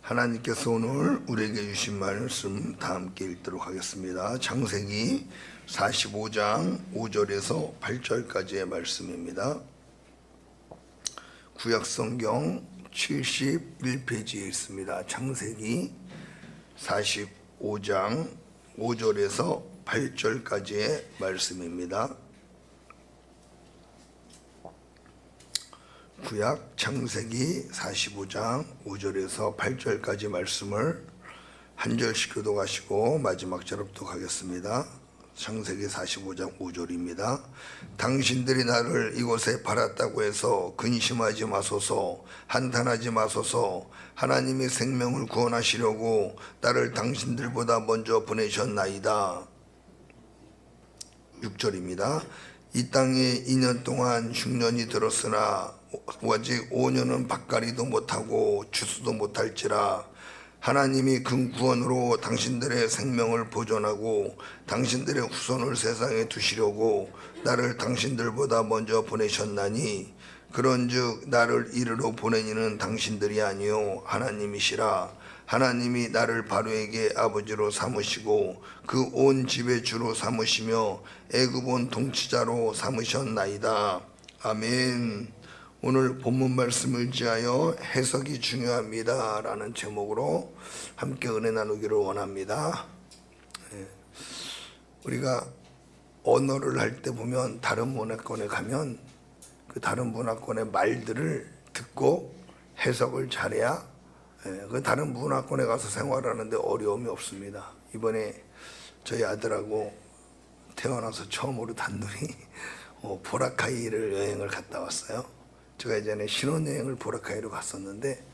하나님께서 오늘 우리에게 주신 말씀 다 함께 읽도록 하겠습니다. 창세기 45장 5절에서 8절까지의 말씀입니다. 구약성경 71페이지에 있습니다. 창세기 45장 5절에서 8절까지의 말씀입니다. 구약 창세기 45장 5절에서 8절까지 말씀을 한 절씩 교독하시고 마지막 절부터 가겠습니다. 창세기 45장 5절입니다. 당신들이 나를 이곳에 팔았다고 해서 근심하지 마소서, 한탄하지 마소서. 하나님이 생명을 구원하시려고 나를 당신들보다 먼저 보내셨나이다. 6절입니다. 이 땅에 2년 동안 흉년이 들었으나 오직 5년은 밭가리도 못하고 추수도 못할지라. 하나님이 큰 구원으로 당신들의 생명을 보존하고 당신들의 후손을 세상에 두시려고 나를 당신들보다 먼저 보내셨나니, 그런즉 나를 이르러 보내니는 당신들이 아니요 하나님이시라. 하나님이 나를 바로에게 아버지로 삼으시고 그 온 집의 주로 삼으시며 애굽 온 통치자로 삼으셨나이다. 아멘. 오늘 본문 말씀을 지하여 해석이 중요합니다 라는 제목으로 함께 은혜 나누기를 원합니다. 우리가 언어를 할 때 보면 다른 문화권에 가면 그 다른 문화권의 말들을 듣고 해석을 잘해야 그 다른 문화권에 가서 생활하는데 어려움이 없습니다. 이번에 저희 아들하고 태어나서 처음으로 단둘이 보라카이를 여행을 갔다 왔어요. 제가 예전에 신혼여행을 보라카이로 갔었는데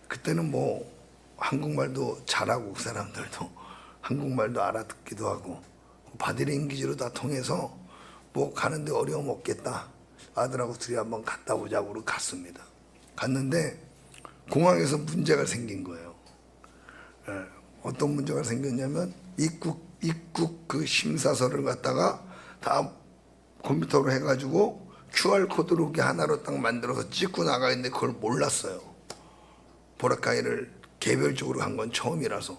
그때는 뭐 한국말도 잘하고 그 사람들도 한국말도 알아듣기도 하고 바디랭귀지로 다 통해서 뭐 가는데 어려움 없겠다. 아들하고 둘이 한번 갔다 오자고 갔습니다. 갔는데 공항에서 문제가 생긴 거예요. 어떤 문제가 생겼냐면 입국 그 심사서를 갖다가 다 컴퓨터로 해가지고 QR코드로 이렇게 하나로 딱 만들어서 찍고 나가 있는데 그걸 몰랐어요. 보라카이를 개별적으로 간 건 처음이라서.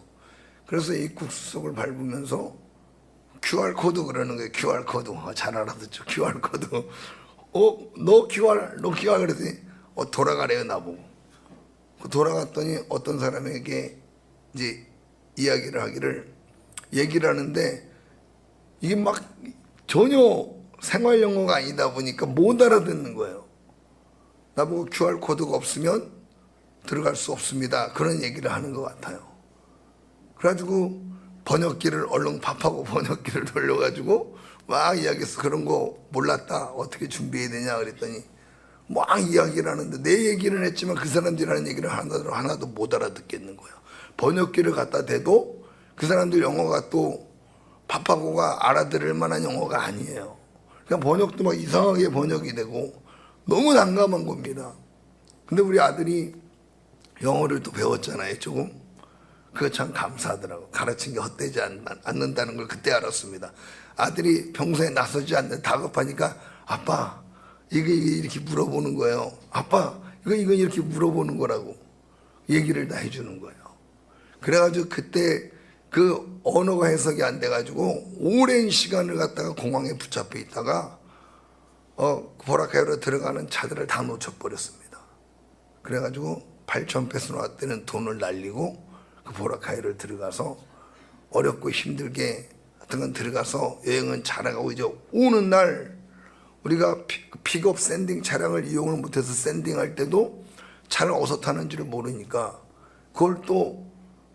그래서 입국 수속을 밟으면서 QR코드 그러는 거예요. QR코드. 잘 알아듣죠. QR코드. 너 QR 그랬더니 돌아가래요, 나보고. 돌아갔더니 어떤 사람에게 이제 얘기를 하는데 이게 막 전혀 생활 영어가 아니다 보니까 못 알아듣는 거예요. 나보고 QR코드가 없으면 들어갈 수 없습니다. 그런 얘기를 하는 것 같아요. 그래가지고 번역기를 얼른 밥하고 번역기를 돌려가지고 막 이야기해서 그런 거 몰랐다. 어떻게 준비해야 되냐 그랬더니 막 이야기를 하는데 내 얘기를 했지만 그 사람들이 하는 얘기를 하나도 못 알아듣겠는 거예요. 번역기를 갖다 대도 그 사람들 영어가 또 밥하고가 알아들을 만한 영어가 아니에요. 그냥 번역도 막 이상하게 번역이 되고 너무 난감한 겁니다. 근데 우리 아들이 영어를 또 배웠잖아요, 조금. 그거 참 감사하더라고. 가르친 게 헛되지 않는다는 걸 그때 알았습니다. 아들이 평소에 나서지 않는 다급하니까 아빠 이게 이렇게 물어보는 거예요. 아빠 이거 이렇게 물어보는 거라고 얘기를 다 해주는 거예요. 그래가지고 그때 그 언어가 해석이 안 돼가지고 오랜 시간을 갖다가 공항에 붙잡혀 있다가 보라카이로 들어가는 차들을 다 놓쳐버렸습니다. 그래가지고 8,000페소 나왔다는 돈을 날리고 그 보라카이를 들어가서 어렵고 힘들게 하여튼 들어가서 여행은 잘하고 이제 오는 날 우리가 픽업 샌딩 차량을 이용을 못해서 샌딩할 때도 차를 어디서 타는지를 모르니까 그걸 또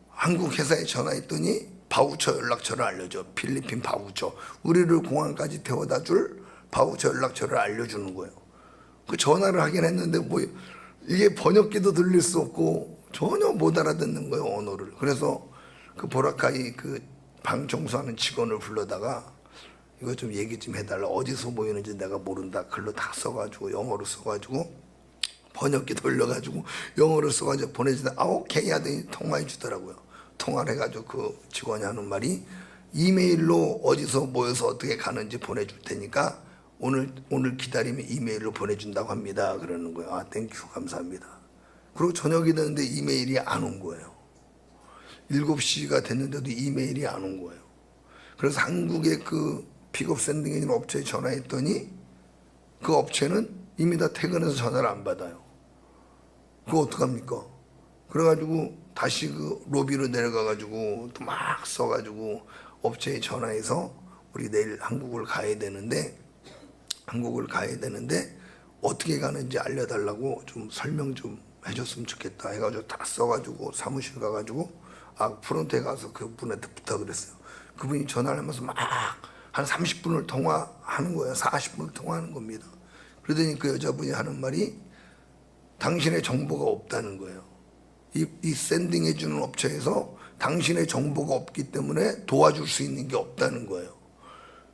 한국 회사에 전화했더니 바우처 연락처를 알려줘. 필리핀 바우처. 우리를 공항까지 태워다 줄 바우처 연락처를 알려주는 거예요. 그 전화를 하긴 했는데 뭐 이게 번역기도 들릴 수 없고 전혀 못 알아듣는 거예요, 언어를. 그래서 그 보라카이 그 방 청소하는 직원을 불러다가 이거 좀 얘기 좀 해달라. 어디서 모이는지 내가 모른다. 글로 다 써가지고 영어로 써가지고 번역기 돌려가지고 영어로 써가지고 보내주다. 오케이 하더니 통화해 주더라고요. 통화를 해가지고 그 직원이 하는 말이 이메일로 어디서 모여서 어떻게 가는지 보내줄 테니까 오늘 기다리면 이메일로 보내준다고 합니다. 그러는 거예요. 땡큐 감사합니다. 그리고 저녁이 됐는데 이메일이 안 온 거예요. 7시가 됐는데도 이메일이 안 온 거예요. 그래서 한국의 그 픽업 샌딩 해주는 업체에 전화했더니 그 업체는 이미 다 퇴근해서 전화를 안 받아요. 그거 어떡합니까? 그래가지고 다시 그 로비로 내려가가지고 또 막 써가지고 업체에 전화해서 우리 내일 한국을 가야 되는데 어떻게 가는지 알려달라고 좀 설명 좀 해줬으면 좋겠다 해가지고 다 써가지고 사무실 가가지고 프론트에 가서 그분한테 부탁을 했어요. 그분이 전화를 하면서 막 한 30분을 통화하는 거예요. 40분을 통화하는 겁니다. 그러더니 그 여자분이 하는 말이 당신의 정보가 없다는 거예요. 이 샌딩 해주는 업체에서 당신의 정보가 없기 때문에 도와줄 수 있는 게 없다는 거예요.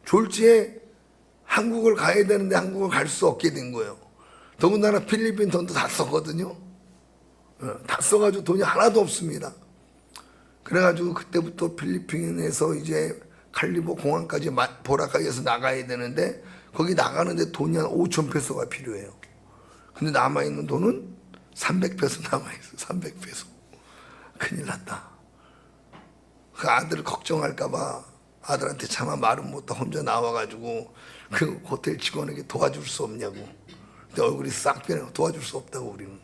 졸지에 한국을 가야 되는데 한국을 갈 수 없게 된 거예요. 더군다나 필리핀 돈도 다 썼거든요. 다 써가지고 돈이 하나도 없습니다. 그래가지고 그때부터 필리핀에서 이제 칼리보 공항까지 보라카이에서 나가야 되는데 거기 나가는데 돈이 한 5천 페소가 필요해요. 근데 남아있는 돈은 300페소 남아있어. 300페소. 큰일 났다. 그 아들을 걱정할까봐 아들한테 차마 말은 못하고 혼자 나와가지고 그 호텔 직원에게 도와줄 수 없냐고. 근데 얼굴이 싹 변해. 도와줄 수 없다고 우리는.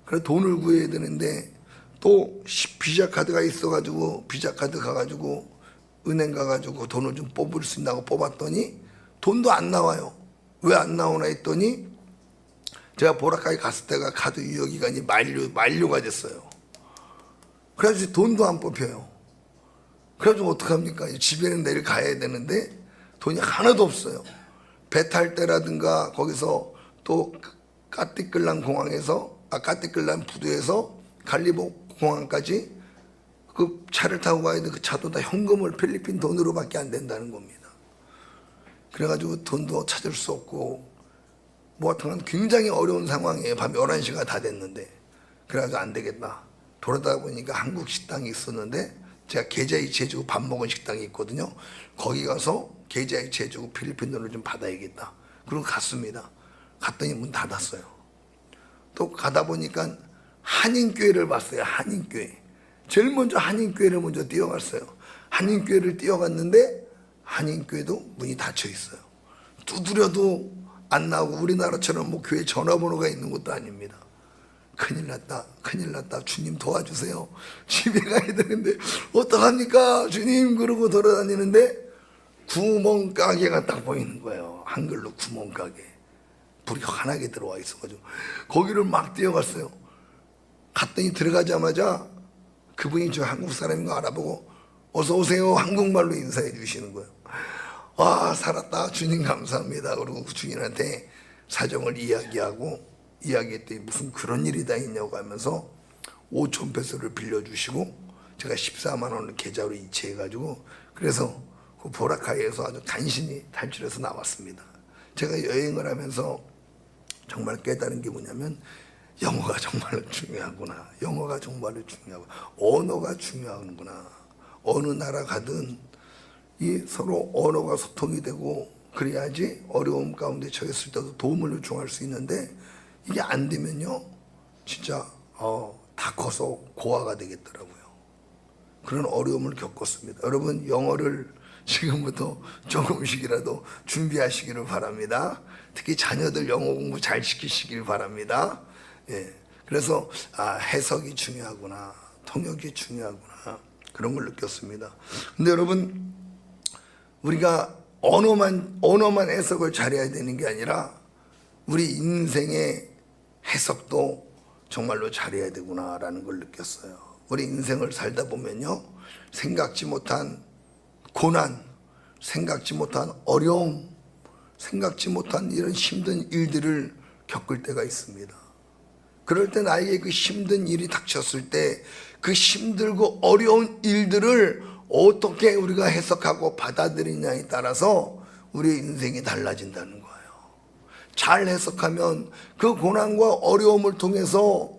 그래서 돈을 구해야 되는데 또 비자 카드가 있어가지고 비자 카드 가가지고 은행 가가지고 돈을 좀 뽑을 수 있다고 뽑았더니 돈도 안 나와요. 왜 안 나오나 했더니 제가 보라카이 갔을 때가 카드 유효 기간이 만료가 됐어요. 그래가지고 돈도 안 뽑혀요. 그래가지고 어떡합니까? 집에는 내일 가야 되는데 돈이 하나도 없어요. 배 탈 때라든가 거기서 또 까띠끌란 공항에서 까띠끌란 부두에서 갈리보 공항까지 그 차를 타고 가야 돼. 그 차도 다 현금을 필리핀 돈으로밖에 안 된다는 겁니다. 그래가지고 돈도 찾을 수 없고 뭐 하여튼 굉장히 어려운 상황이에요. 밤 11시가 다 됐는데. 그래가지고 안 되겠다. 돌아다 보니까 한국 식당이 있었는데 제가 계좌이체 해주고 밥 먹은 식당이 있거든요. 거기 가서 계좌이체 해주고 필리핀 돈을 좀 받아야겠다. 그리고 갔습니다. 갔더니 문 닫았어요. 또 가다 보니까 한인교회를 봤어요. 한인교회. 제일 먼저 한인교회를 먼저 뛰어갔어요. 한인교회를 뛰어갔는데 한인교회도 문이 닫혀 있어요. 두드려도 안 나오고 우리나라처럼 뭐 교회 전화번호가 있는 것도 아닙니다. 큰일 났다. 큰일 났다. 주님 도와주세요. 집에 가야 되는데 어떡합니까? 주님 그러고 돌아다니는데 구멍가게가 딱 보이는 거예요. 한글로 구멍가게. 불이 환하게 들어와 있어가지고 거기를 막 뛰어갔어요. 갔더니 들어가자마자 그분이 저 한국 사람인 거 알아보고 어서 오세요 한국말로 인사해 주시는 거예요. 와 살았다 주님 감사합니다. 그리고 그 주인한테 사정을 이야기했더니 무슨 그런 일이 다 있냐고 하면서 5천 페소를 빌려주시고 제가 14만 원을 계좌로 이체해가지고 그래서 그 보라카이에서 아주 간신히 탈출해서 나왔습니다. 제가 여행을 하면서 정말 깨달은 게 뭐냐면 영어가 정말로 중요하구나. 영어가 정말로 중요하고 언어가 중요하구나. 어느 나라 가든 이 서로 언어가 소통이 되고 그래야지 어려움 가운데 처했을 때도 도움을 요청할 수 있는데 이게 안 되면요 진짜 다 커서 고아가 되겠더라고요. 그런 어려움을 겪었습니다. 여러분 영어를 지금부터 조금씩이라도 준비하시기를 바랍니다. 특히 자녀들 영어 공부 잘 시키시길 바랍니다. 예, 그래서 해석이 중요하구나, 통역이 중요하구나 그런 걸 느꼈습니다. 근데 여러분 우리가 언어만 해석을 잘해야 되는 게 아니라 우리 인생의 해석도 정말로 잘해야 되구나라는 걸 느꼈어요. 우리 인생을 살다 보면요 생각지 못한 고난, 생각지 못한 어려움, 생각지 못한 이런 힘든 일들을 겪을 때가 있습니다. 그럴 때 나에게 그 힘든 일이 닥쳤을 때 그 힘들고 어려운 일들을 어떻게 우리가 해석하고 받아들이냐에 따라서 우리의 인생이 달라진다는 거예요. 잘 해석하면 그 고난과 어려움을 통해서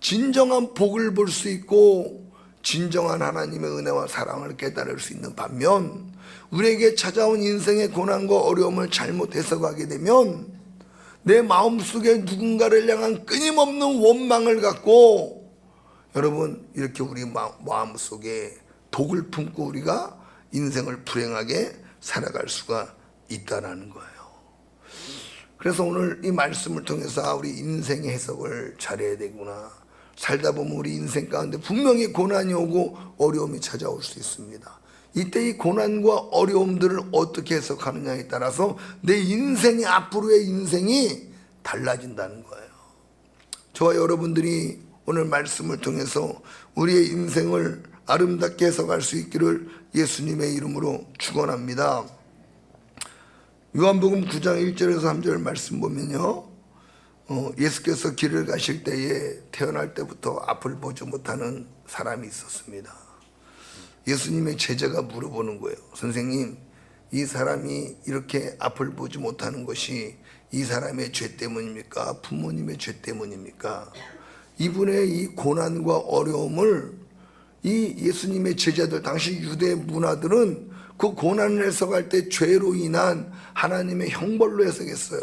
진정한 복을 볼 수 있고 진정한 하나님의 은혜와 사랑을 깨달을 수 있는 반면 우리에게 찾아온 인생의 고난과 어려움을 잘못 해석하게 되면 내 마음속에 누군가를 향한 끊임없는 원망을 갖고 여러분 이렇게 우리 마음속에 독을 품고 우리가 인생을 불행하게 살아갈 수가 있다라는 거예요. 그래서 오늘 이 말씀을 통해서 우리 인생의 해석을 잘해야 되구나. 살다 보면 우리 인생 가운데 분명히 고난이 오고 어려움이 찾아올 수 있습니다. 이때 이 고난과 어려움들을 어떻게 해석하느냐에 따라서 내 인생이 앞으로의 인생이 달라진다는 거예요. 저와 여러분들이 오늘 말씀을 통해서 우리의 인생을 아름답게 해석할 수 있기를 예수님의 이름으로 축원합니다. 요한복음 9장 1절에서 3절 말씀 보면요, 예수께서 길을 가실 때에 태어날 때부터 앞을 보지 못하는 사람이 있었습니다. 예수님의 제자가 물어보는 거예요. 선생님, 이 사람이 이렇게 앞을 보지 못하는 것이 이 사람의 죄 때문입니까? 부모님의 죄 때문입니까? 이분의 이 고난과 어려움을 이 예수님의 제자들, 당시 유대 문화들은 그 고난을 해석할 때 죄로 인한 하나님의 형벌로 해석했어요.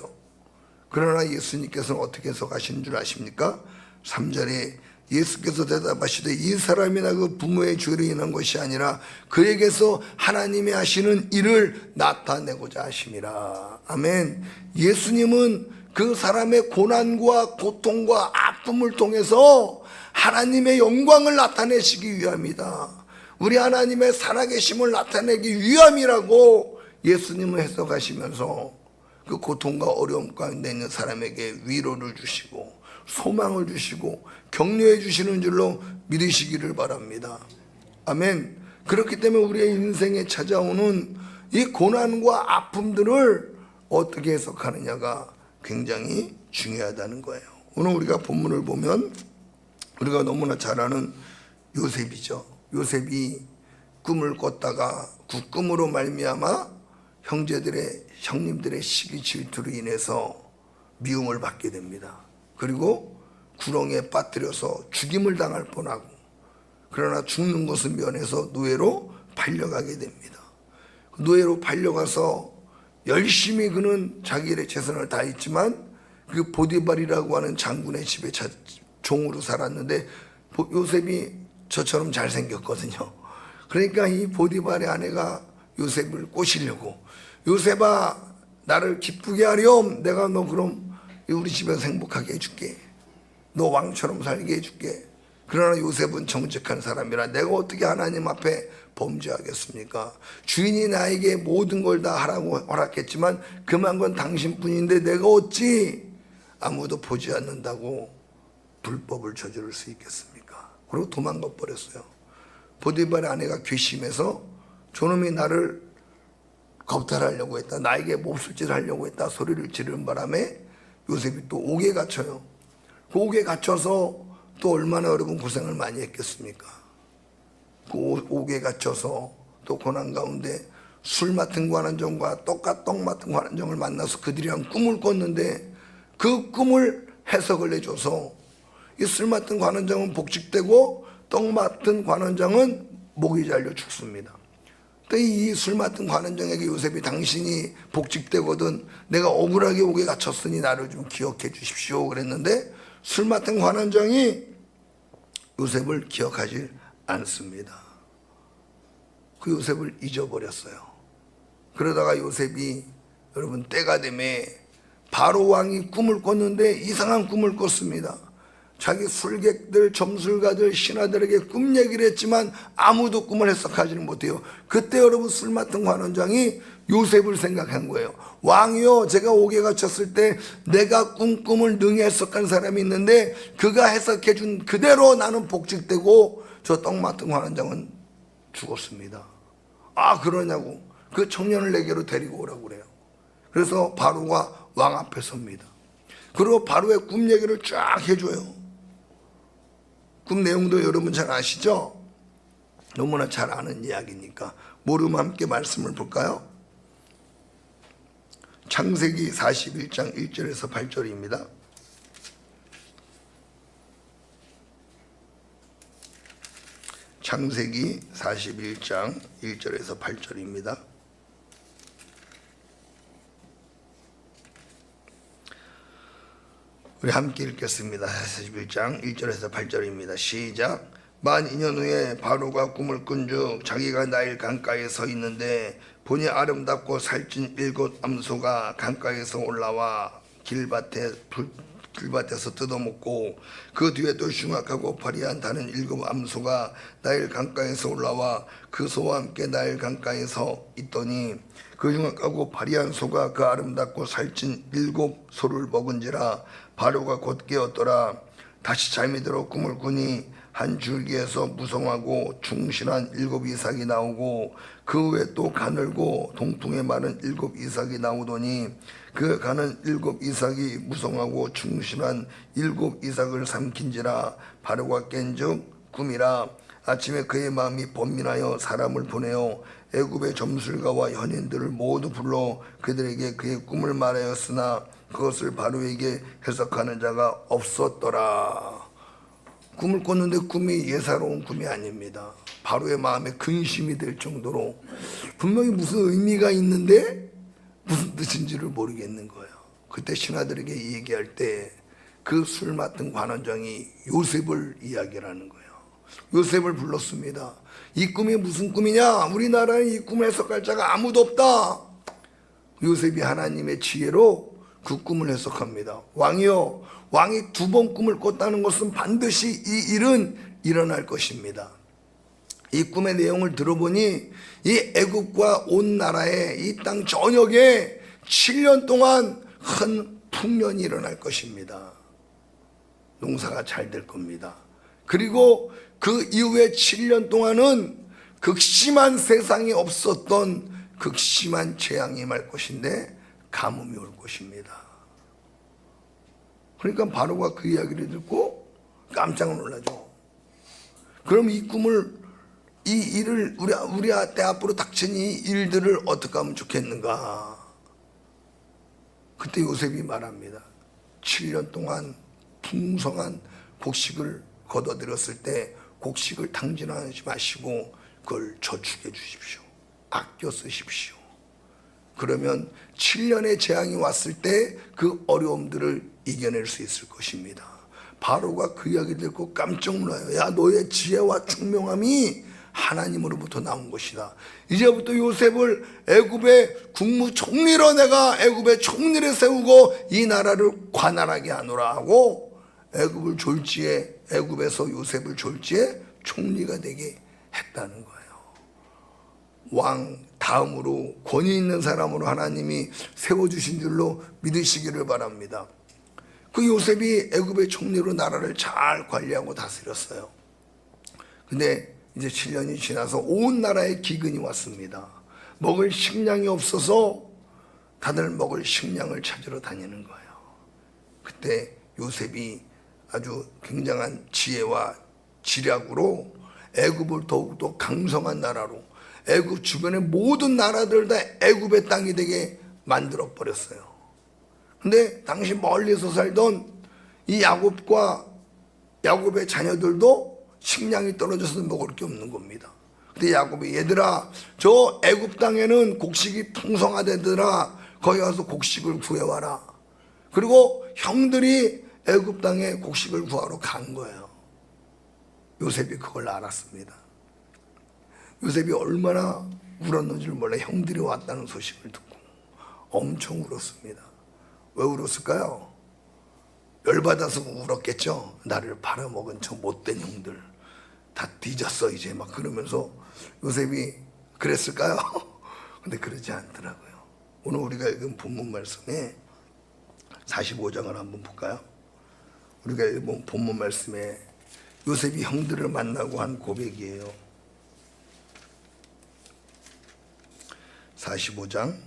그러나 예수님께서는 어떻게 해석하시는 줄 아십니까? 3절에 예수께서 대답하시되 이 사람이나 그 부모의 죄로 인한 것이 아니라 그에게서 하나님이 하시는 일을 나타내고자 하심이라. 아멘. 예수님은 그 사람의 고난과 고통과 아픔을 통해서 하나님의 영광을 나타내시기 위함이다. 우리 하나님의 살아계심을 나타내기 위함이라고 예수님은 해석하시면서 그 고통과 어려움 가운데 있는 사람에게 위로를 주시고 소망을 주시고 격려해 주시는 줄로 믿으시기를 바랍니다. 아멘. 그렇기 때문에 우리의 인생에 찾아오는 이 고난과 아픔들을 어떻게 해석하느냐가 굉장히 중요하다는 거예요. 오늘 우리가 본문을 보면 우리가 너무나 잘 아는 요셉이죠. 요셉이 꿈을 꿨다가 그 꿈으로 말미암아 형님들의 시기 질투로 인해서 미움을 받게 됩니다. 그리고 구렁에 빠뜨려서 죽임을 당할 뻔하고, 그러나 죽는 것은 면해서 노예로 팔려가게 됩니다. 노예로 팔려가서 열심히 그는 자기 일에 최선을 다했지만 그 보디발이라고 하는 장군의 집에 종으로 살았는데 요셉이 저처럼 잘생겼거든요. 그러니까 이 보디발의 아내가 요셉을 꼬시려고, 요셉아 나를 기쁘게 하렴, 내가 너 그럼 우리 집에서 행복하게 해줄게, 너 왕처럼 살게 해줄게. 그러나 요셉은 정직한 사람이라 내가 어떻게 하나님 앞에 범죄하겠습니까? 주인이 나에게 모든 걸 다 하라고 허락했지만 그만 건 당신뿐인데 내가 어찌 아무도 보지 않는다고 불법을 저지를 수 있겠습니까? 그리고 도망가 버렸어요. 보디발의 아내가 괘씸해서 저놈이 나를 겁탈하려고 했다, 나에게 몹쓸짓을 하려고 했다 소리를 지르는 바람에 요셉이 또 옥에 갇혀요. 그 옥에 갇혀서 또 얼마나 여러분 고생을 많이 했겠습니까? 그 옥에 갇혀서 또 고난 가운데 술 맡은 관원장과 떡 맡은 관원장을 만나서 그들이랑 꿈을 꿨는데 그 꿈을 해석을 해줘서 이 술 맡은 관원장은 복직되고 떡 맡은 관원장은 목이 잘려 죽습니다. 이 술 맡은 관원장에게 요셉이 당신이 복직되거든 내가 억울하게 옥에 갇혔으니 나를 좀 기억해 주십시오 그랬는데 술 맡은 관원장이 요셉을 기억하지 않습니다. 그 요셉을 잊어버렸어요. 그러다가 요셉이 여러분 때가 되매 바로 왕이 꿈을 꿨는데 이상한 꿈을 꿨습니다. 자기 술객들, 점술가들, 신하들에게 꿈 얘기를 했지만 아무도 꿈을 해석하지는 못해요. 그때 여러분 술 맡은 관원장이 요셉을 생각한 거예요. 왕이요, 제가 옥에 갇혔을 때 내가 꿈을 능히 해석한 사람이 있는데 그가 해석해 준 그대로 나는 복직되고 저 떡 맡은 관원장은 죽었습니다. 아 그러냐고 그 청년을 내게로 데리고 오라고 그래요. 그래서 바로가 왕 앞에 섭니다. 그리고 바로의 꿈 얘기를 쫙 해줘요. 꿈 내용도 여러분 잘 아시죠? 너무나 잘 아는 이야기니까 모르면 함께 말씀을 볼까요? 창세기 41장 1절에서 8절입니다. 창세기 41장 1절에서 8절입니다. 우리 함께 읽겠습니다. 41장 1절에서 8절입니다. 시작. 만 2년 후에 바로가 꿈을 꾼즉 자기가 나일 강가에 서 있는데 보니 아름답고 살찐 7 암소가 강가에서 올라와 길밭에서 뜯어먹고 그 뒤에 또 흉악하고 파리한 다른 7 암소가 나일 강가에서 올라와 그 소와 함께 나일 강가에서 있더니 그 흉악하고 파리한 소가 그 아름답고 살찐 7 소를 먹은지라 바로가 곧 깨었더라. 다시 잠이 들어 꿈을 꾸니 한 줄기에서 무성하고 충실한 7 이삭이 나오고 그 후에 또 가늘고 동풍에 마른 7 이삭이 나오더니 그 가는 7 이삭이 무성하고 충실한 7 이삭을 삼킨지라. 바로가 깬즉 꿈이라. 아침에 그의 마음이 번민하여 사람을 보내어 애굽의 점술가와 현인들을 모두 불러 그들에게 그의 꿈을 말하였으나 그것을 바로에게 해석하는 자가 없었더라. 꿈을 꿨는데 꿈이 예사로운 꿈이 아닙니다. 바로의 마음에 근심이 될 정도로 분명히 무슨 의미가 있는데 무슨 뜻인지를 모르겠는 거예요. 그때 신하들에게 얘기할 때 그 술 맡은 관원장이 요셉을 이야기를 하는 거예요. 요셉을 불렀습니다. 이 꿈이 무슨 꿈이냐? 우리나라에 이 꿈을 해석할 자가 아무도 없다. 요셉이 하나님의 지혜로 그 꿈을 해석합니다. 왕이요, 왕이 2번 꿈을 꿨다는 것은 반드시 이 일은 일어날 것입니다. 이 꿈의 내용을 들어보니 이 애굽과 온 나라의 이 땅 전역에 7년 동안 큰 풍년이 일어날 것입니다. 농사가 잘 될 겁니다. 그리고 그 이후에 7년 동안은 극심한 세상에 없었던 극심한 재앙이 임할 것인데 가뭄이 올 것입니다. 그러니까 바로가 그 이야기를 듣고 깜짝 놀라죠. 그럼 이 꿈을, 이 일을, 우리 때 앞으로 닥친 이 일들을 어떻게 하면 좋겠는가? 그때 요셉이 말합니다. 7년 동안 풍성한 곡식을 거둬들였을 때 곡식을 탕진하지 마시고 그걸 저축해 주십시오. 아껴 쓰십시오. 그러면 7년의 재앙이 왔을 때 그 어려움들을 이겨낼 수 있을 것입니다. 바로가 그 이야기 듣고 깜짝 놀라요. 야, 너의 지혜와 총명함이 하나님으로부터 나온 것이다. 이제부터 요셉을 애굽의 국무총리로 내가 애굽의 총리를 세우고 이 나라를 관할하게 하노라 하고 애굽을 졸지에, 애굽에서 요셉을 졸지에 총리가 되게 했다는 거예요. 왕 다음으로 권위 있는 사람으로 하나님이 세워주신 줄로 믿으시기를 바랍니다. 그 요셉이 애굽의 총리로 나라를 잘 관리하고 다스렸어요. 근데 이제 7년이 지나서 온 나라에 기근이 왔습니다. 먹을 식량이 없어서 다들 먹을 식량을 찾으러 다니는 거예요. 그때 요셉이 아주 굉장한 지혜와 지략으로 애굽을 더욱더 강성한 나라로, 애굽 주변의 모든 나라들 다 애굽의 땅이 되게 만들어 버렸어요. 근데 당시 멀리서 살던 이 야곱과 야곱의 자녀들도 식량이 떨어져서 먹을 게 없는 겁니다. 근데 야곱이 얘들아, 저 애굽 땅에는 곡식이 풍성하대더라. 거기 가서 곡식을 구해와라. 그리고 형들이 애굽 땅에 곡식을 구하러 간 거예요. 요셉이 그걸 알았습니다. 요셉이 얼마나 울었는지를 몰라. 형들이 왔다는 소식을 듣고 엄청 울었습니다. 왜 울었을까요? 열받아서 울었겠죠. 나를 팔아먹은 저 못된 형들 다 뒤졌어 이제 막 그러면서 요셉이 그랬을까요? 근데 그러지 않더라고요. 오늘 우리가 읽은 본문 말씀에 45장을 한번 볼까요? 우리가 읽은 본문 말씀에 요셉이 형들을 만나고 한 고백이에요. 45장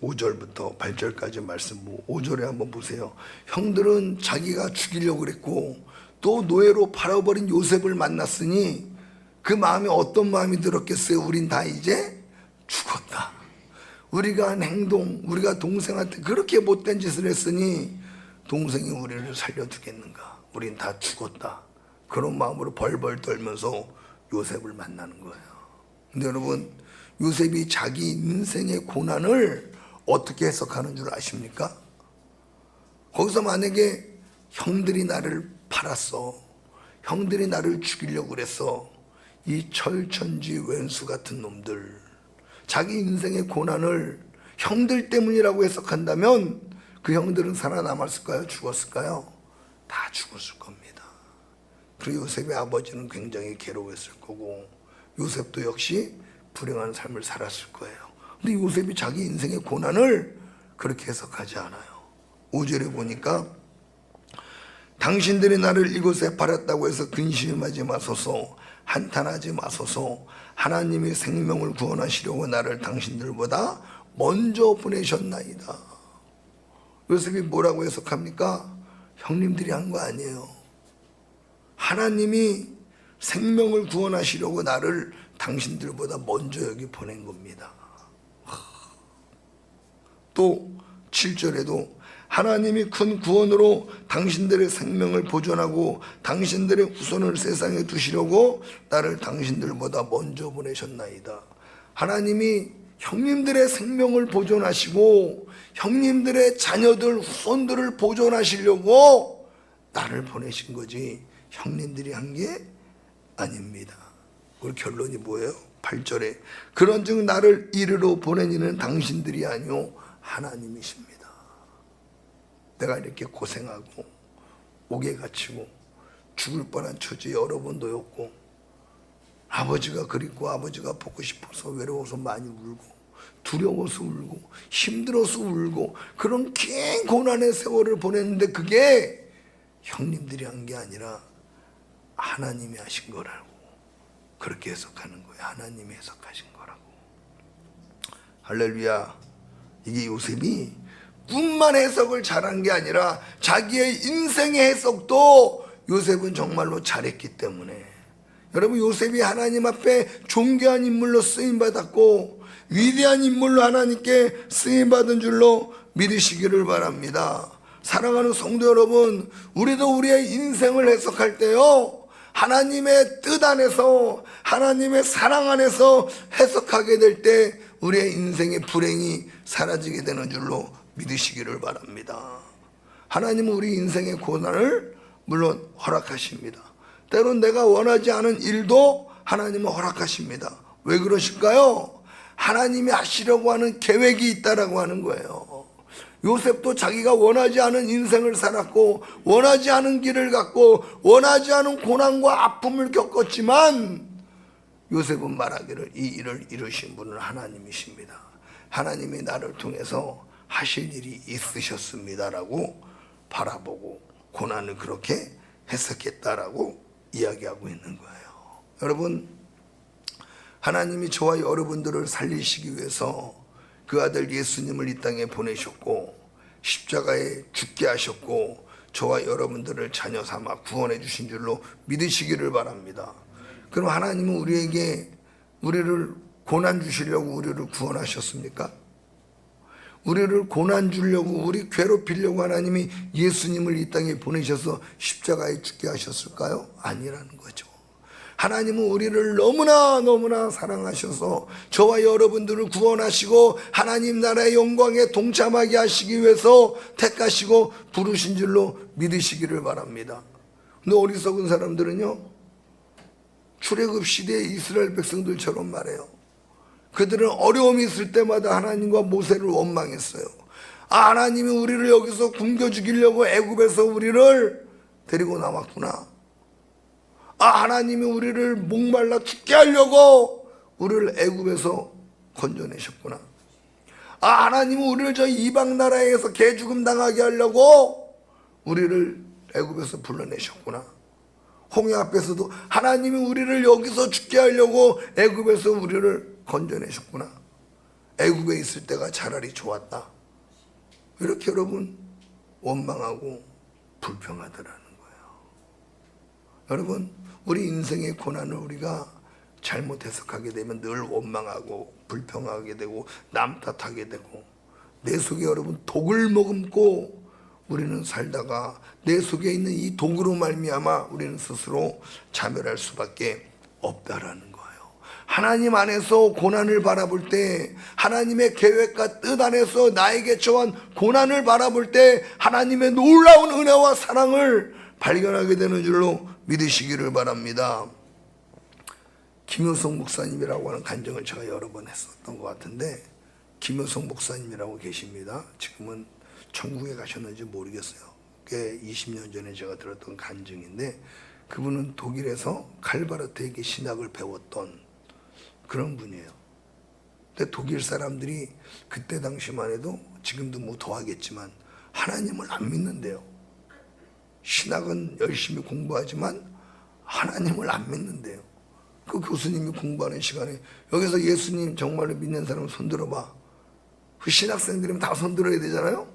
5절부터 8절까지 말씀, 5절에 한번 보세요. 형들은 자기가 죽이려고 그랬고 또 노예로 팔아버린 요셉을 만났으니 그 마음에 어떤 마음이 들었겠어요? 우린 다 이제 죽었다. 우리가 한 행동, 우리가 동생한테 그렇게 못된 짓을 했으니 동생이 우리를 살려주겠는가? 우린 다 죽었다. 그런 마음으로 벌벌 떨면서 요셉을 만나는 거예요. 근데 여러분, 요셉이 자기 인생의 고난을 어떻게 해석하는 줄 아십니까? 거기서 만약에 형들이 나를 팔았어, 형들이 나를 죽이려고 그랬어, 이 철천지 왼수 같은 놈들, 자기 인생의 고난을 형들 때문이라고 해석한다면 그 형들은 살아남았을까요? 죽었을까요? 다 죽었을 겁니다. 그리고 요셉의 아버지는 굉장히 괴로웠을 거고, 요셉도 역시 불행한 삶을 살았을 거예요. 근데 요셉이 자기 인생의 고난을 그렇게 해석하지 않아요. 5절에 보니까 당신들이 나를 이곳에 팔았다고 해서 근심하지 마소서, 한탄하지 마소서. 하나님이 생명을 구원하시려고 나를 당신들보다 먼저 보내셨나이다. 요셉이 뭐라고 해석합니까? 형님들이 한 거 아니에요. 하나님이 생명을 구원하시려고 나를 당신들보다 먼저 여기 보낸 겁니다. 또 7절에도 하나님이 큰 구원으로 당신들의 생명을 보존하고 당신들의 후손을 세상에 두시려고 나를 당신들보다 먼저 보내셨나이다. 하나님이 형님들의 생명을 보존하시고 형님들의 자녀들 후손들을 보존하시려고 나를 보내신 거지 형님들이 한 게 아닙니다. 우리 결론이 뭐예요? 8절에 그런즉 나를 이르러 보낸 이는 당신들이 아니요 하나님이십니다. 내가 이렇게 고생하고 옥에 갇히고 죽을 뻔한 처지 여러 번 놓였고, 아버지가 그립고 아버지가 보고 싶어서 외로워서 많이 울고 두려워서 울고 힘들어서 울고 그런 긴 고난의 세월을 보냈는데 그게 형님들이 한 게 아니라 하나님이 하신 거라고 그렇게 해석하는 거예요. 하나님이 해석하신 거라고. 할렐루야. 이게 요셉이 꿈만 해석을 잘한 게 아니라 자기의 인생의 해석도 요셉은 정말로 잘했기 때문에, 여러분 요셉이 하나님 앞에 존귀한 인물로 쓰임받았고 위대한 인물로 하나님께 쓰임받은 줄로 믿으시기를 바랍니다. 사랑하는 성도 여러분, 우리도 우리의 인생을 해석할 때요 하나님의 뜻 안에서 하나님의 사랑 안에서 해석하게 될 때 우리의 인생의 불행이 사라지게 되는 줄로 믿으시기를 바랍니다. 하나님은 우리 인생의 고난을 물론 허락하십니다. 때론 내가 원하지 않은 일도 하나님은 허락하십니다. 왜 그러실까요? 하나님이 하시려고 하는 계획이 있다라고 하는 거예요. 요셉도 자기가 원하지 않은 인생을 살았고 원하지 않은 길을 갔고 원하지 않은 고난과 아픔을 겪었지만 요셉은 말하기를 이 일을 이루신 분은 하나님이십니다. 하나님이 나를 통해서 하실 일이 있으셨습니다라고 바라보고 고난을 그렇게 해석했다라고 이야기하고 있는 거예요. 여러분, 하나님이 저와 여러분들을 살리시기 위해서 그 아들 예수님을 이 땅에 보내셨고 십자가에 죽게 하셨고 저와 여러분들을 자녀 삼아 구원해 주신 줄로 믿으시기를 바랍니다. 그럼 하나님은 우리를 고난 주시려고 우리를 구원하셨습니까? 우리를 고난 주려고 우리 괴롭히려고 하나님이 예수님을 이 땅에 보내셔서 십자가에 죽게 하셨을까요? 아니라는 거죠. 하나님은 우리를 너무나 사랑하셔서 저와 여러분들을 구원하시고 하나님 나라의 영광에 동참하게 하시기 위해서 택하시고 부르신 줄로 믿으시기를 바랍니다. 근데 어리석은 사람들은요 출애굽 시대의 이스라엘 백성들처럼 말해요. 그들은 어려움이 있을 때마다 하나님과 모세를 원망했어요. 하나님이 우리를 여기서 굶겨 죽이려고 애굽에서 우리를 데리고 나왔구나. 하나님이 우리를 목말라 죽게 하려고 우리를 애굽에서 건져내셨구나. 하나님은 우리를 저 이방 나라에서 개죽음 당하게 하려고 우리를 애굽에서 불러내셨구나. 홍해 앞에서도 하나님이 우리를 여기서 죽게 하려고 애굽에서 우리를 건져내셨구나. 애굽에 있을 때가 차라리 좋았다. 이렇게 여러분 원망하고 불평하더라는 거예요. 여러분, 우리 인생의 고난을 우리가 잘못 해석하게 되면 늘 원망하고 불평하게 되고 남 탓하게 되고 내 속에 여러분 독을 머금고 우리는 살다가 내 속에 있는 이 독으로 말미암아 우리는 스스로 자멸할 수밖에 없다라는 거예요. 하나님 안에서 고난을 바라볼 때, 하나님의 계획과 뜻 안에서 나에게 처한 고난을 바라볼 때 하나님의 놀라운 은혜와 사랑을 발견하게 되는 줄로 믿으시기를 바랍니다. 김효성 목사님이라고 하는 간증을 제가 여러 번 했었던 것 같은데, 김효성 목사님이라고 계십니다. 지금은 천국에 가셨는지 모르겠어요. 꽤 20년 전에 제가 들었던 간증인데, 그분은 독일에서 칼바르트에게 신학을 배웠던 그런 분이에요. 근데 독일 사람들이 그때 당시만 해도, 지금도 뭐 더하겠지만 하나님을 안 믿는데요. 신학은 열심히 공부하지만 하나님을 안 믿는데요. 그 교수님이 공부하는 시간에 여기서 예수님 정말로 믿는 사람 손들어봐. 그 신학생들이면 다 손들어야 되잖아요.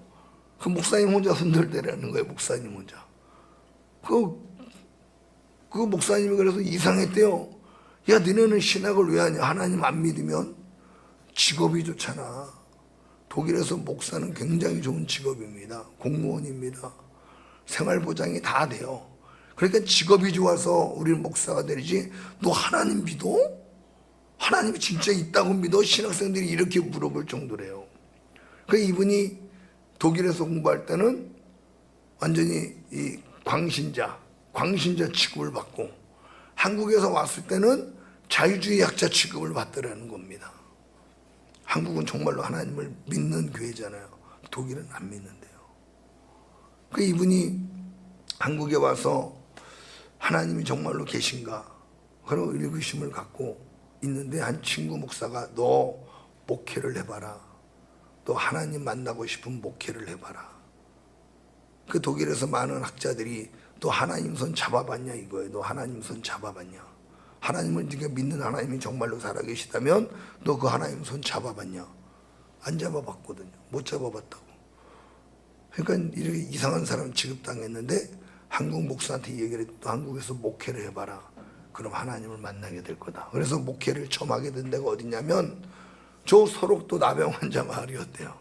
그 목사님 혼자 손들대라는 거예요. 목사님 혼자. 그 목사님이 그래서 이상했대요. 야, 너네는 신학을 왜 하냐? 하나님 안 믿으면 직업이 좋잖아. 독일에서 목사는 굉장히 좋은 직업입니다. 공무원입니다. 생활보장이 다 돼요. 그러니까 직업이 좋아서 우리는 목사가 되지, 너 하나님 믿어? 하나님이 진짜 있다고 믿어? 신학생들이 이렇게 물어볼 정도래요. 그 이분이 독일에서 공부할 때는 완전히 이 광신자 취급을 받고, 한국에서 왔을 때는 자유주의 약자 취급을 받더라는 겁니다. 한국은 정말로 하나님을 믿는 교회잖아요. 독일은 안 믿는데요. 그 이분이 한국에 와서 하나님이 정말로 계신가 그런 의구심을 갖고 있는데, 한 친구 목사가 너 목회를 해봐라. 너 하나님 만나고 싶은 목회를 해봐라. 그 독일에서 많은 학자들이 너 하나님 손 잡아봤냐 이거예요. 너 하나님 손 잡아봤냐. 하나님을 네가 믿는 하나님이 정말로 살아계시다면 너 그 하나님 손 잡아봤냐. 안 잡아봤거든요. 못 잡아봤다고. 그러니까 이렇게 이상한 사람 취급당했는데, 한국 목사한테 얘기를 했더니 한국에서 목회를 해봐라. 그럼 하나님을 만나게 될 거다. 그래서 목회를 처음 하게 된 데가 어디냐면 저 소록도 나병 환자 마을이었대요.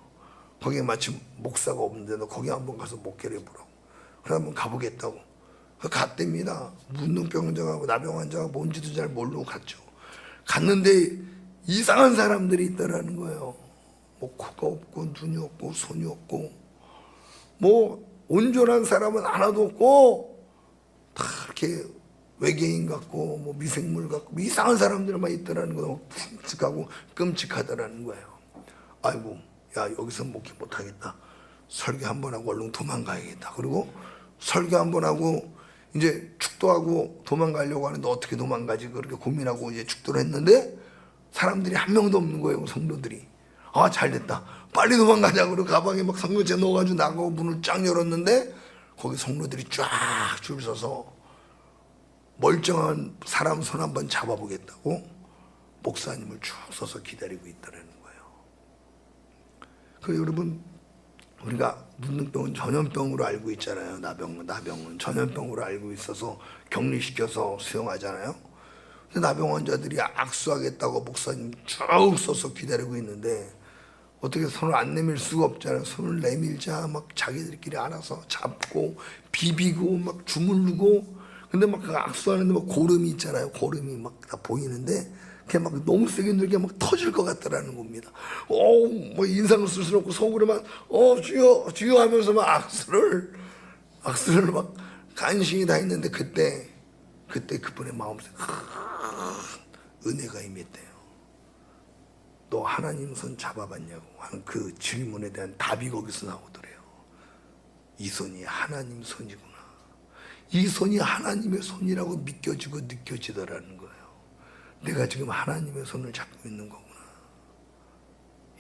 거기에 마침 목사가 없는데 너 거기 한번 가서 목회를 해보라고. 그래서 한번 가보겠다고. 갔답니다. 문둥병 환자하고 나병 환자가 뭔지도 잘 모르고 갔죠. 갔는데 이상한 사람들이 있다라는 거예요. 뭐 코가 없고 눈이 없고 손이 없고 뭐 온전한 사람은 하나도 없고 다 이렇게 외계인 같고 뭐 미생물 같고 뭐 이상한 사람들만 있더라는 거예요. 끔찍하고 끔찍하더라는 거예요. 아이고, 야, 여기서 목회 못하겠다. 설교 한번 하고 얼른 도망가야겠다. 그리고 설교 한번 하고 이제 축도하고 도망가려고 하는데 어떻게 도망가지? 그렇게 고민하고 이제 축도를 했는데 사람들이 한 명도 없는 거예요. 성도들이. 아, 잘됐다. 빨리 도망가자. 그리고 가방에 막 성경책 넣어가지고 나가고 문을 쫙 열었는데 거기 성도들이 쫙 줄 서서 멀쩡한 사람 손 한번 잡아보겠다고 목사님을 쭉 서서 기다리고 있다는 거예요. 그 여러분, 우리가 문둥병은 전염병으로 알고 있잖아요. 나병은 전염병으로 알고 있어서 격리시켜서 수용하잖아요. 근데 나병 환자들이 악수하겠다고 목사님 쭉 서서 기다리고 있는데 어떻게 손을 안 내밀 수가 없잖아요. 손을 내밀자 막 자기들끼리 알아서 잡고 비비고 막 주물르고, 근데 막 그 악수하는데 막 고름이 있잖아요. 고름이 막 다 보이는데 그냥 막 너무 세게 누르게 막 터질 것 같다라는 겁니다. 뭐 인상을 쓸 수는 없고 속으로만 주여 주여 하면서 막 악수를 막 간신히 다 했는데 그때 그분의 마음속에 은혜가 임했대요. 너 하나님 손 잡아봤냐고 하는 그 질문에 대한 답이 거기서 나오더래요. 이 손이 하나님 손이구나. 이 손이 하나님의 손이라고 믿겨지고 느껴지더라는 거예요. 내가 지금 하나님의 손을 잡고 있는 거구나.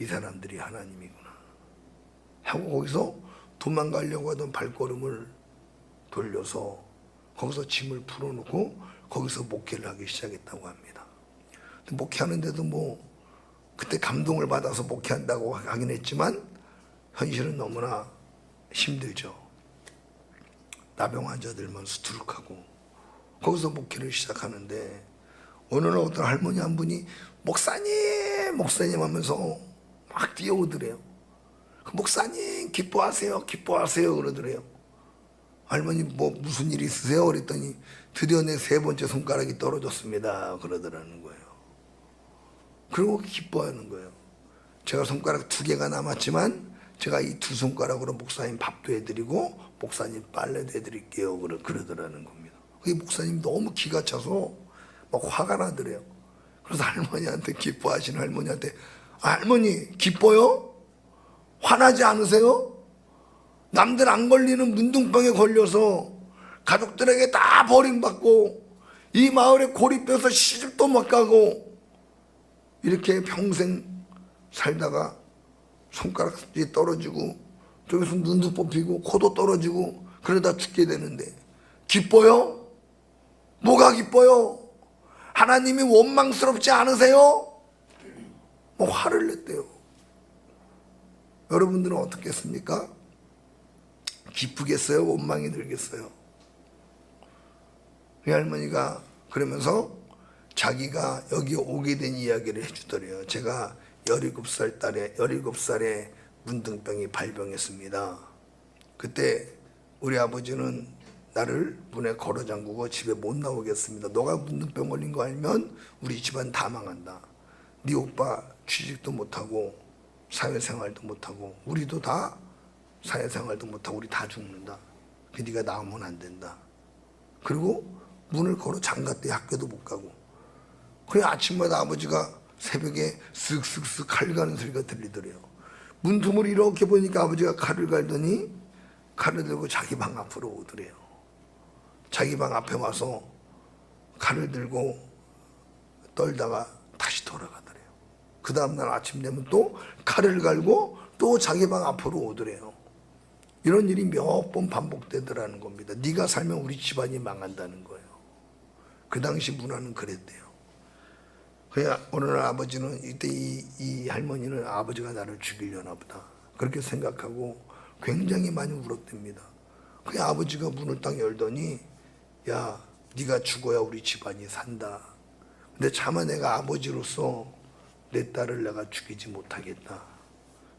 이 사람들이 하나님이구나 하고 거기서 도망가려고 하던 발걸음을 돌려서 거기서 짐을 풀어놓고 거기서 목회를 하기 시작했다고 합니다. 목회하는데도 뭐 그때 감동을 받아서 목회한다고 하긴 했지만 현실은 너무나 힘들죠. 나병 환자들만 수두룩하고 거기서 목회를 시작하는데 어느 날 어떤 할머니 한 분이 목사님 하면서 막 뛰어오더래요. 목사님 기뻐하세요 그러더래요. 할머니 뭐 무슨 일 있으세요? 그랬더니 드디어 내 세 번째 손가락이 떨어졌습니다 그러더라는 거예요. 그리고 기뻐하는 거예요. 제가 손가락 2개가 남았지만 제가 이 2손가락으로 목사님 밥도 해드리고 목사님 빨래도 해드릴게요. 그러더라는 겁니다. 이 목사님 너무 기가 차서 막 화가 나더래요. 그래서 할머니한테, 기뻐하시는 할머니한테, 할머니 기뻐요? 화나지 않으세요? 남들 안 걸리는 문둥병에 걸려서 가족들에게 다 버림받고 이 마을에 고립돼서 시집도 못 가고 이렇게 평생 살다가 손가락이 떨어지고 저기서 눈도 뽑히고 코도 떨어지고 그러다 죽게 되는데 기뻐요? 뭐가 기뻐요? 하나님이 원망스럽지 않으세요? 뭐 화를 냈대요. 여러분들은 어떻겠습니까? 기쁘겠어요? 원망이 들겠어요? 이 할머니가 그러면서 자기가 여기 오게 된 이야기를 해주더래요. 제가 17살에 문둥병이 발병했습니다. 그때 우리 아버지는 나를 문에 걸어 잠그고 집에 못 나오겠습니다. 너가 문둥병 걸린 거 알면 우리 집안 다 망한다. 네 오빠 취직도 못하고 사회생활도 못하고 우리도 다 사회생활도 못하고 우리 다 죽는다. 네가 나오면 안 된다. 그리고 문을 걸어 잠갔대. 학교도 못 가고. 그래 아침마다 아버지가 새벽에 쓱쓱쓱 칼 가는 소리가 들리더래요. 문틈을 이렇게 보니까 아버지가 칼을 갈더니 칼을 들고 자기 방 앞으로 오더래요. 자기 방 앞에 와서 칼을 들고 떨다가 다시 돌아가더래요. 그 다음날 아침 되면 또 칼을 갈고 또 자기 방 앞으로 오더래요. 이런 일이 몇 번 반복되더라는 겁니다. 네가 살면 우리 집안이 망한다는 거예요. 그 당시 문화는 그랬대요. 그냥 어느 날 아버지는 이때 이 할머니는 아버지가 나를 죽이려나 보다 그렇게 생각하고 굉장히 많이 울었답니다. 그 아버지가 문을 딱 열더니 야 네가 죽어야 우리 집안이 산다. 근데 차마 내가 아버지로서 내 딸을 내가 죽이지 못하겠다.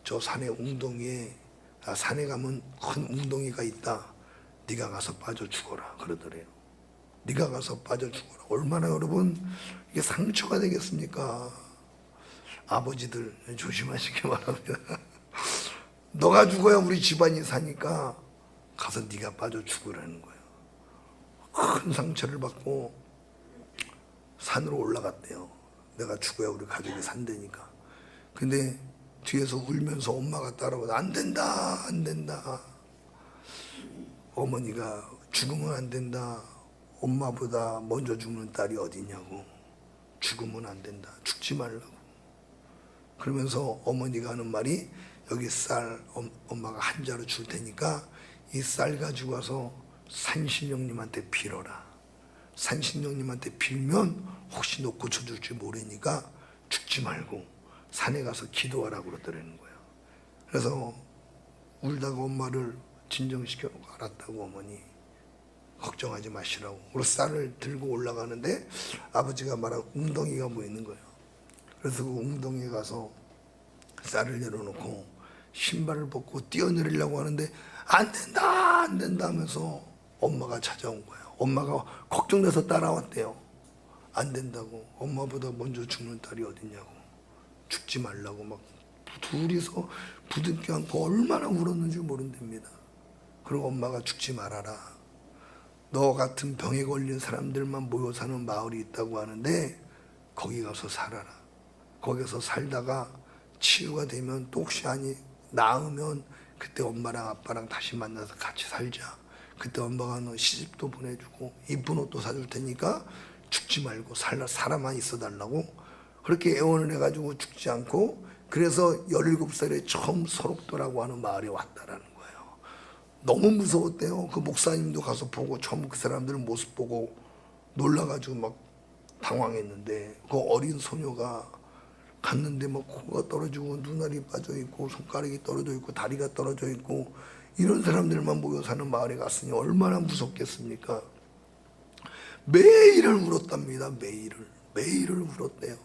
저 산의 웅덩이에 산에 가면 큰 웅덩이가 있다. 네가 가서 빠져 죽어라 그러더래요. 네가 가서 빠져 죽어라. 얼마나 여러분 이게 상처가 되겠습니까? 아버지들 조심하시기 바랍니다. 너가 죽어야 우리 집안이 사니까 가서 네가 빠져 죽으라는 거예요. 큰 상처를 받고 산으로 올라갔대요. 내가 죽어야 우리 가족이 산다니까. 근데 뒤에서 울면서 엄마가 따라오고 안 된다 안 된다. 어머니가 죽으면 안 된다. 엄마보다 먼저 죽는 딸이 어디냐고. 죽으면 안 된다. 죽지 말라고. 그러면서 어머니가 하는 말이 여기 쌀 엄마가 한 자루 줄 테니까 이 쌀 가지고 와서 산신령님한테 빌어라. 산신령님한테 빌면 혹시 너 고쳐줄지 모르니까 죽지 말고 산에 가서 기도하라고 그러더라는 거예요. 그래서 울다가 엄마를 진정시켜놓고 알았다고 어머니 걱정하지 마시라고. 그리고 쌀을 들고 올라가는데 아버지가 말한 웅덩이가 보이는 거예요. 그래서 그 웅덩이에 가서 쌀을 내려놓고 신발을 벗고 뛰어내리려고 하는데 안 된다 안 된다 하면서 엄마가 찾아온 거예요. 엄마가 걱정돼서 따라왔대요. 안 된다고. 엄마보다 먼저 죽는 딸이 어딨냐고. 죽지 말라고 막 둘이서 부둥켜 안고 얼마나 울었는지 모른답니다. 그리고 엄마가 죽지 말아라. 너 같은 병에 걸린 사람들만 모여 사는 마을이 있다고 하는데 거기 가서 살아라. 거기서 살다가 치유가 되면 또 혹시 나으면 그때 엄마랑 아빠랑 다시 만나서 같이 살자. 그때 엄마가 너 시집도 보내주고 이쁜 옷도 사줄 테니까 죽지 말고 살아만 있어 달라고 그렇게 애원을 해가지고 죽지 않고 그래서 17살에 처음 설옥도라고 하는 마을에 왔다라는 거예요. 너무 무서웠대요. 그 목사님도 가서 보고 처음 그 사람들 모습 보고 놀라가지고 막 당황했는데 그 어린 소녀가 갔는데 막 코가 떨어지고 눈알이 빠져 있고 손가락이 떨어져 있고 다리가 떨어져 있고 이런 사람들만 모여 사는 마을에 갔으니 얼마나 무섭겠습니까? 매일을 울었답니다. 매일을 울었대요.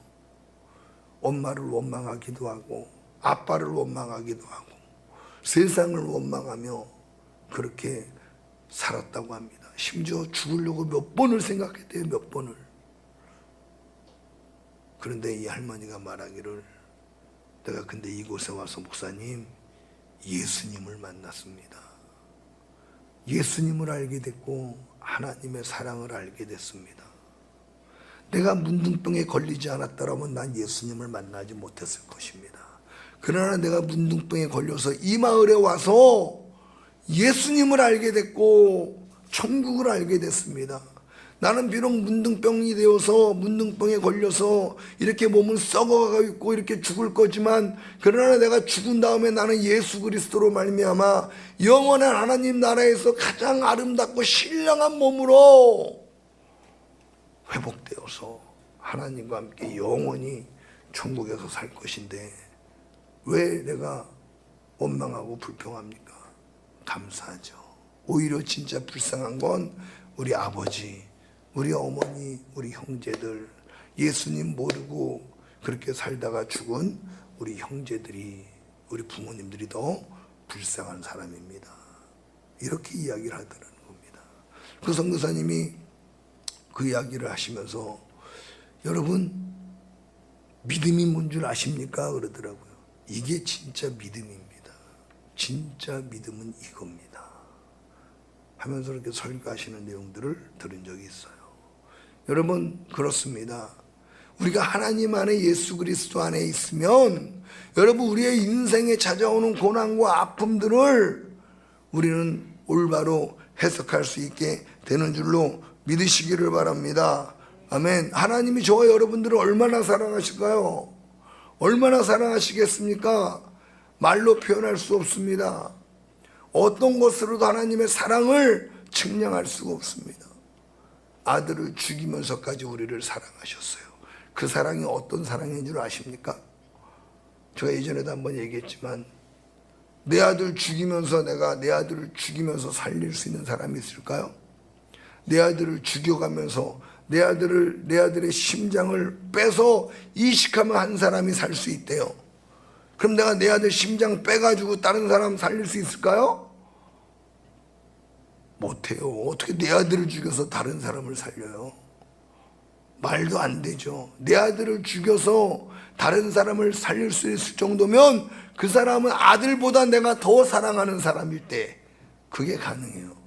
엄마를 원망하기도 하고 아빠를 원망하기도 하고 세상을 원망하며 그렇게 살았다고 합니다. 심지어 죽으려고 몇 번을 생각했대요. 몇 번을. 그런데 이 할머니가 말하기를, 내가 근데 이곳에 와서 목사님 예수님을 만났습니다. 예수님을 알게 됐고 하나님의 사랑을 알게 됐습니다. 내가 문둥병에 걸리지 않았더라면 난 예수님을 만나지 못했을 것입니다. 그러나 내가 문둥병에 걸려서 이 마을에 와서 예수님을 알게 됐고 천국을 알게 됐습니다. 나는 비록 문둥병이 되어서 문둥병에 걸려서 이렇게 몸은 썩어가고 있고 이렇게 죽을 거지만, 그러나 내가 죽은 다음에 나는 예수 그리스도로 말미암아 영원한 하나님 나라에서 가장 아름답고 신령한 몸으로 회복되어서 하나님과 함께 영원히 천국에서 살 것인데 왜 내가 원망하고 불평합니까? 감사하죠. 오히려 진짜 불쌍한 건 우리 아버지, 우리 어머니, 우리 형제들, 예수님 모르고 그렇게 살다가 죽은 우리 형제들이, 우리 부모님들이 더 불쌍한 사람입니다. 이렇게 이야기를 하더라는 겁니다. 그 선교사님이 그 이야기를 하시면서, 여러분 믿음이 뭔 줄 아십니까? 그러더라고요. 이게 진짜 믿음입니다. 진짜 믿음은 이겁니다 하면서 이렇게 설교하시는 내용들을 들은 적이 있어요. 여러분 그렇습니다. 우리가 하나님 안에, 예수 그리스도 안에 있으면 여러분 우리의 인생에 찾아오는 고난과 아픔들을 우리는 올바로 해석할 수 있게 되는 줄로 믿으시기를 바랍니다. 아멘. 하나님이 저와 여러분들을 얼마나 사랑하실까요? 얼마나 사랑하시겠습니까? 말로 표현할 수 없습니다. 어떤 것으로도 하나님의 사랑을 측량할 수가 없습니다. 아들을 죽이면서까지 우리를 사랑하셨어요. 그 사랑이 어떤 사랑인 줄 아십니까? 제가 예전에도 한번 얘기했지만, 내 아들 죽이면서 내가 내 아들을 죽이면서 살릴 수 있는 사람이 있을까요? 내 아들을 죽여가면서 내 아들의 심장을 빼서 이식하면 한 사람이 살 수 있대요. 그럼 내가 내 아들 심장 빼가지고 다른 사람 살릴 수 있을까요? 못해요. 어떻게 내 아들을 죽여서 다른 사람을 살려요? 말도 안 되죠. 내 아들을 죽여서 다른 사람을 살릴 수 있을 정도면 그 사람은 아들보다 내가 더 사랑하는 사람일 때 그게 가능해요.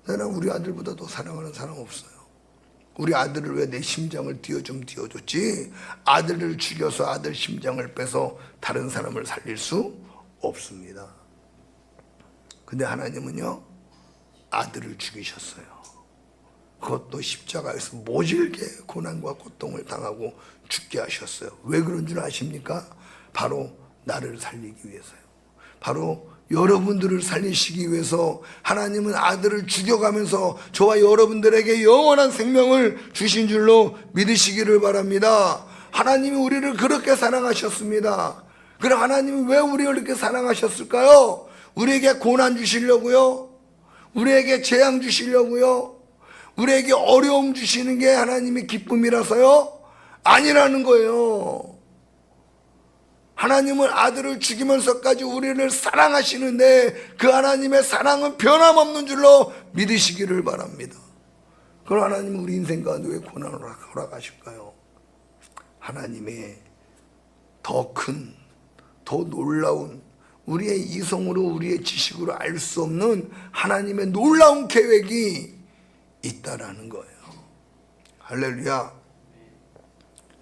나는 우리 아들보다 더 사랑하는 사람 없어요. 우리 아들을 왜 내 심장을 좀 띄워줬지, 아들을 죽여서 아들 심장을 빼서 다른 사람을 살릴 수 없습니다. 근데 하나님은요, 아들을 죽이셨어요. 그것도 십자가에서 모질게 고난과 고통을 당하고 죽게 하셨어요. 왜 그런 줄 아십니까? 바로 나를 살리기 위해서요. 바로 여러분들을 살리시기 위해서 하나님은 아들을 죽여가면서 저와 여러분들에게 영원한 생명을 주신 줄로 믿으시기를 바랍니다. 하나님이 우리를 그렇게 사랑하셨습니다. 그럼 하나님이 왜 우리를 이렇게 사랑하셨을까요? 우리에게 고난 주시려고요? 우리에게 재앙 주시려고요? 우리에게 어려움 주시는 게 하나님의 기쁨이라서요? 아니라는 거예요. 하나님은 아들을 죽이면서까지 우리를 사랑하시는데 그 하나님의 사랑은 변함없는 줄로 믿으시기를 바랍니다. 그럼 하나님은 우리 인생 가운데 왜 고난을 허락하실까요? 하나님의 더 큰, 더 놀라운, 우리의 이성으로 우리의 지식으로 알 수 없는 하나님의 놀라운 계획이 있다라는 거예요. 할렐루야.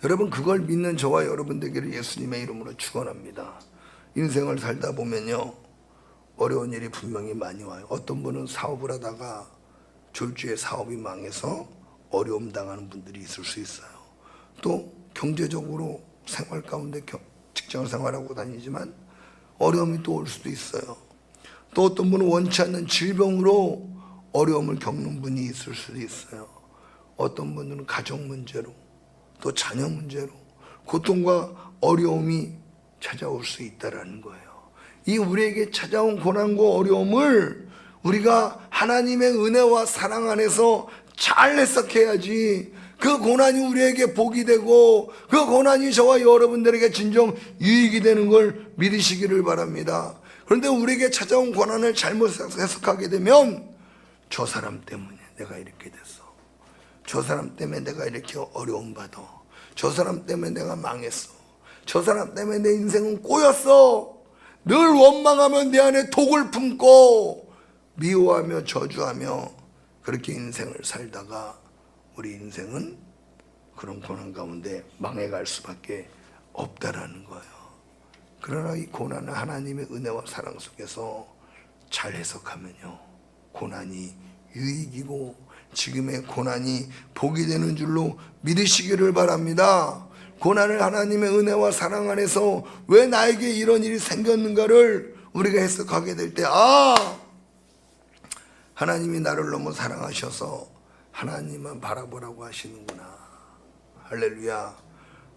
여러분 그걸 믿는 저와 여러분 되기를 예수님의 이름으로 축원합니다. 인생을 살다 보면요, 어려운 일이 분명히 많이 와요. 어떤 분은 사업을 하다가 졸지에 사업이 망해서 어려움 당하는 분들이 있을 수 있어요. 또 경제적으로 생활 가운데 직장 생활하고 다니지만 어려움이 또 올 수도 있어요. 또 어떤 분은 원치 않는 질병으로 어려움을 겪는 분이 있을 수도 있어요. 어떤 분들은 가정 문제로, 또 자녀 문제로 고통과 어려움이 찾아올 수 있다라는 거예요. 이 우리에게 찾아온 고난과 어려움을 우리가 하나님의 은혜와 사랑 안에서 잘 해석해야지 그 고난이 우리에게 복이 되고 그 고난이 저와 여러분들에게 진정 유익이 되는 걸 믿으시기를 바랍니다. 그런데 우리에게 찾아온 고난을 잘못 해석하게 되면 저 사람 때문에 내가 이렇게 됐어, 저 사람 때문에 내가 이렇게 어려움 받아, 저 사람 때문에 내가 망했어. 저 사람 때문에 내 인생은 꼬였어. 늘 원망하며 내 안에 독을 품고 미워하며 저주하며 그렇게 인생을 살다가 우리 인생은 그런 고난 가운데 망해갈 수밖에 없다라는 거예요. 그러나 이 고난은 하나님의 은혜와 사랑 속에서 잘 해석하면요, 고난이 유익이고 지금의 고난이 복이 되는 줄로 믿으시기를 바랍니다. 고난을 하나님의 은혜와 사랑 안에서 왜 나에게 이런 일이 생겼는가를 우리가 해석하게 될 때, 하나님이 나를 너무 사랑하셔서 하나님만 바라보라고 하시는구나. 할렐루야.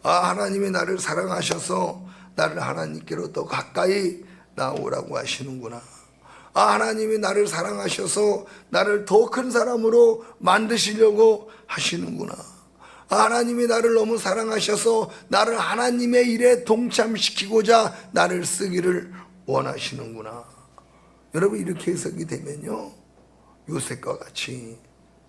하나님이 나를 사랑하셔서 나를 하나님께로 더 가까이 나오라고 하시는구나. 하나님이 나를 사랑하셔서 나를 더 큰 사람으로 만드시려고 하시는구나. 하나님이 나를 너무 사랑하셔서 나를 하나님의 일에 동참시키고자 나를 쓰기를 원하시는구나. 여러분, 이렇게 해석이 되면요, 요셉과 같이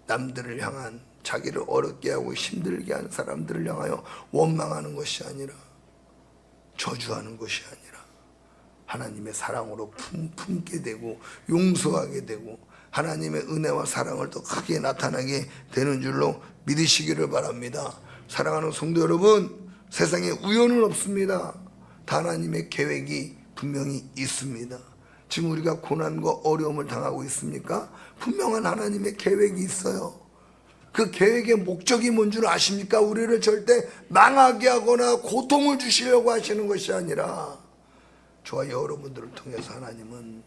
남들을 향한, 자기를 어렵게 하고 힘들게 하는 사람들을 향하여 원망하는 것이 아니라, 저주하는 것이 아니라 하나님의 사랑으로 품게 되고 용서하게 되고 하나님의 은혜와 사랑을 더 크게 나타나게 되는 줄로 믿으시기를 바랍니다. 사랑하는 성도 여러분, 세상에 우연은 없습니다. 다 하나님의 계획이 분명히 있습니다. 지금 우리가 고난과 어려움을 당하고 있습니까? 분명한 하나님의 계획이 있어요. 그 계획의 목적이 뭔 줄 아십니까? 우리를 절대 망하게 하거나 고통을 주시려고 하시는 것이 아니라 저와 여러분들을 통해서 하나님은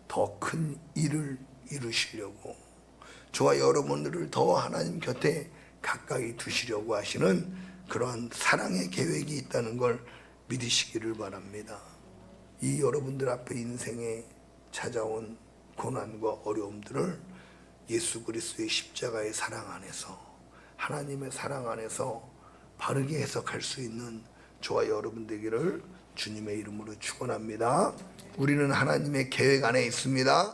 더 큰 일을 이루시려고, 저와 여러분들을 더 하나님 곁에 가까이 두시려고 하시는 그러한 사랑의 계획이 있다는 걸 믿으시기를 바랍니다. 이 여러분들 앞에 인생에 찾아온 고난과 어려움들을 예수 그리스도의 십자가의 사랑 안에서, 하나님의 사랑 안에서 바르게 해석할 수 있는 저와 여러분 되기를 주님의 이름으로 축원합니다. 우리는 하나님의 계획 안에 있습니다.